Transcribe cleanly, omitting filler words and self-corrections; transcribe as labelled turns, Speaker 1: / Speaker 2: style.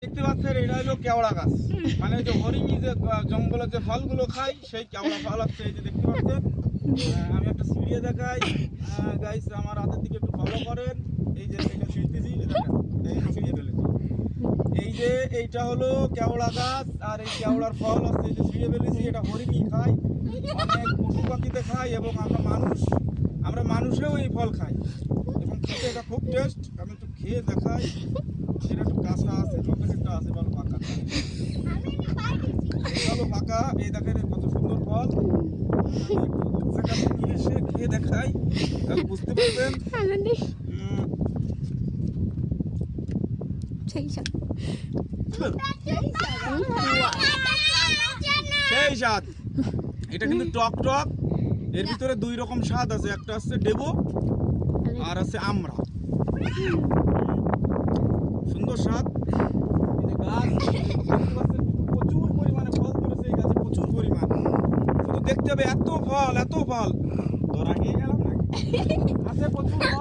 Speaker 1: দেখতে পাচ্ছেন এটা হলো কেওড়া গাছ, মানে যে হরিণী যে জঙ্গলে যে ফলগুলো খায় সেই কেওড়া ফল হচ্ছে। এই যে দেখতে পাচ্ছেন, আমি একটা সিঁড়িয়ে দেখাই গাইস, আমার হাতের দিকে একটু ফলো করেন। এই যে এটা ছিঁড়তেছি, এই ছিঁড়িয়ে ফেলেছি। এই যে এইটা হলো কেওড়া গাছ, আর এই কেওড়ার ফল হচ্ছে এই যে ছিঁড়ে ফেলেছি। এটা হরিণী খায়, অনেক পশু পাখিতে খায়, এবং আমরা মানুষেও এই ফল খাই, এবং খেতে এটা খুব টেস্ট। আমি একটু খেয়ে দেখাই। এটা একটু কাঁচা আছে, একটা আছে ভালো পাকা, ভালো পাকা। এই দেখেন কত সুন্দর ফল। নিয়ে এসে খেয়ে দেখাই, তাহলে বুঝতে পারবেন। সেই স্বাদ, এটা কিন্তু টক টক। এর ভিতরে দুই রকম স্বাদ আছে, একটা হচ্ছে ডেবো আর আছে আমড়া। সুন্দর স্বাদ। এই যে গাছ দেখতে পাচ্ছেন, কিন্তু প্রচুর পরিমাণে ফল ধরেছে এই গাছে, প্রচুর পরিমাণ। শুধু দেখতে হবে, এত ফল এত ফল। ধরা খেয়ে গেলাম নাকি? আছে প্রচুর ফল।